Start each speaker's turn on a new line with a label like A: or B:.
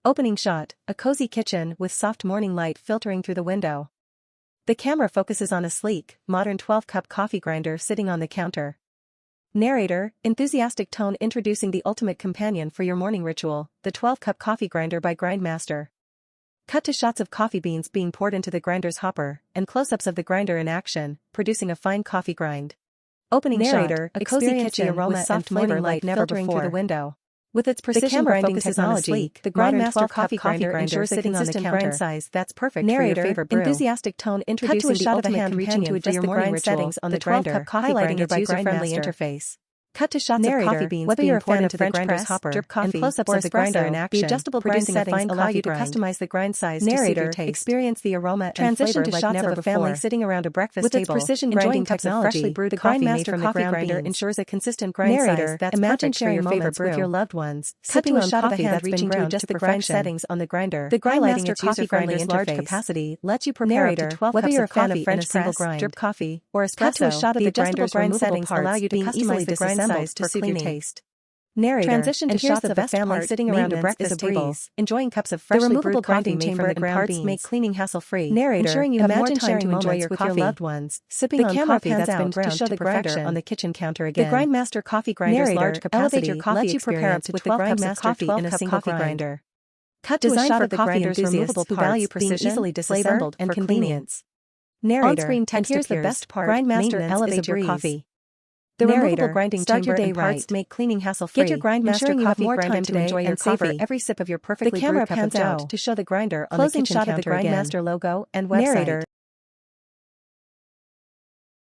A: Opening shot, a cozy kitchen with soft morning light filtering through the window. The camera focuses on a sleek, modern 12-cup coffee grinder sitting on the counter. Narrator, enthusiastic tone introducing the ultimate companion for your morning ritual, the 12-cup coffee grinder by Grindmaster. Cut to shots of coffee beans being poured into the grinder's hopper, and close-ups of the grinder in action, producing a fine coffee grind. Opening
B: Narrator,
A: shot, a cozy kitchen
B: aroma
A: with soft
B: and flavor
A: morning light
B: never
A: filtering
B: before.
A: through the window. With its precision
B: camera
A: grinding
B: focuses
A: technology,
B: on a sleek,
A: the
B: modern
A: Grindmaster
B: 12-cup
A: coffee grinder ensures a
B: sitting on the
A: consistent
B: counter.
A: grind size that's perfect
B: Narrator,
A: for your favorite brew.
B: enthusiastic tone
A: Cut to
B: introducing
A: a
B: the
A: shot of a
B: ultimate
A: hand reaching to
B: companion for
A: adjust
B: your
A: the
B: morning
A: grind
B: ritual,
A: settings on the
B: the 12-cup
A: grinder,
B: coffee
A: highlighting
B: grinder
A: its
B: by
A: user-friendly
B: Grindmaster.
A: interface. Cut to shots
B: Narrator,
A: of coffee beans
B: whether
A: being
B: you're a
A: poured
B: fan
A: into
B: of
A: the
B: French
A: grinder's
B: press,
A: hopper,
B: drip
A: and
B: coffee,
A: close-ups
B: or
A: of the grinder
B: espresso,
A: in
B: the
A: action,
B: adjustable grind
A: producing a
B: settings
A: fine
B: allow
A: coffee
B: you to
A: grind.
B: customize the grind size to suit
A: Narrator,
B: your taste.
A: experience the aroma and
B: Transition
A: flavor
B: to
A: like
B: shots
A: never
B: of a family
A: before.
B: sitting around a breakfast
A: With its
B: table,
A: precision
B: enjoying
A: grinding
B: cups of freshly
A: technology,
B: brewed
A: the
B: coffee made
A: Grindmaster
B: from the
A: coffee
B: ground
A: grinder
B: beans.
A: ensures a consistent grind
B: Narrator,
A: size that's
B: imagine
A: perfect for
B: sharing
A: your favorite
B: moments
A: brew.
B: with your loved ones,
A: Cut
B: sipping
A: to a
B: on
A: shot of a
B: coffee
A: hand
B: that's
A: reaching
B: been
A: to
B: ground
A: adjust
B: to
A: the grind
B: perfection.
A: settings on the grinder,
B: The
A: highlighting
B: Grindmaster
A: its
B: coffee
A: user-friendly
B: grinder's large
A: interface.
B: capacity lets you prepare
A: Narrator,
B: up to 12
A: whether
B: cups
A: you're a
B: of
A: fan
B: coffee
A: of French
B: in a single
A: press,
B: grind.
A: drip coffee,
B: Or
A: cut to a
B: espresso,
A: shot of
B: the
A: the
B: adjustable
A: grinder's
B: grind
A: removable
B: settings
A: parts
B: allow you to
A: being
B: customize
A: easily
B: the grind
A: disassembled
B: size to
A: for
B: suit your
A: cleaning.
B: taste.
A: Narrator,
B: Transition to
A: and here's
B: shots
A: the
B: of a
A: best
B: family
A: part,
B: sitting around a
A: maintenance
B: breakfast
A: is a
B: table,
A: breeze.
B: enjoying cups of
A: The
B: freshly
A: removable
B: brewed coffee
A: grinding
B: made
A: chamber
B: from the
A: and
B: ground
A: parts
B: beans.
A: make cleaning hassle-free,
B: Narrator,
A: ensuring you have more
B: imagine
A: time
B: sharing
A: to enjoy
B: moments
A: your
B: with
A: coffee.
B: your loved ones, sipping
A: The
B: on
A: camera
B: coffee
A: pans
B: that's been
A: out to
B: ground
A: show
B: to
A: the grinder
B: perfection.
A: on the kitchen counter
B: The
A: again.
B: Grindmaster coffee grinder's
A: Narrator,
B: large capacity
A: elevate your coffee
B: lets you prepare up
A: experience
B: to
A: with
B: 12
A: the
B: cups of
A: Grindmaster
B: coffee in a
A: 12-cup
B: single
A: coffee
B: grind.
A: grinder. Cut to a
B: Designed
A: shot
B: for
A: of the
B: coffee
A: grinder's
B: enthusiasts
A: removable
B: who value
A: parts being
B: precision,
A: easily
B: flavor,
A: disassembled
B: and
A: for
B: convenience.
A: cleaning.
B: Narrator,
A: On-screen text
B: and here's the
A: appears,
B: best part,
A: Grindmaster
B: maintenance
A: elevate
B: is a
A: your
B: breeze.
A: coffee.
B: The
A: Narrator,
B: removable grinding
A: start your
B: chamber
A: day
B: and parts
A: right.
B: make cleaning hassle-free,
A: Get your Grindmaster
B: ensuring you have
A: coffee
B: more
A: grinder
B: time to enjoy
A: today
B: your
A: and savor
B: coffee.
A: every sip of your
B: The
A: perfectly
B: camera
A: brewed cup of
B: pans out
A: joe.
B: to show the grinder on
A: Closing
B: the kitchen
A: shot of the
B: counter again.
A: Grindmaster logo and website.
B: Narrator,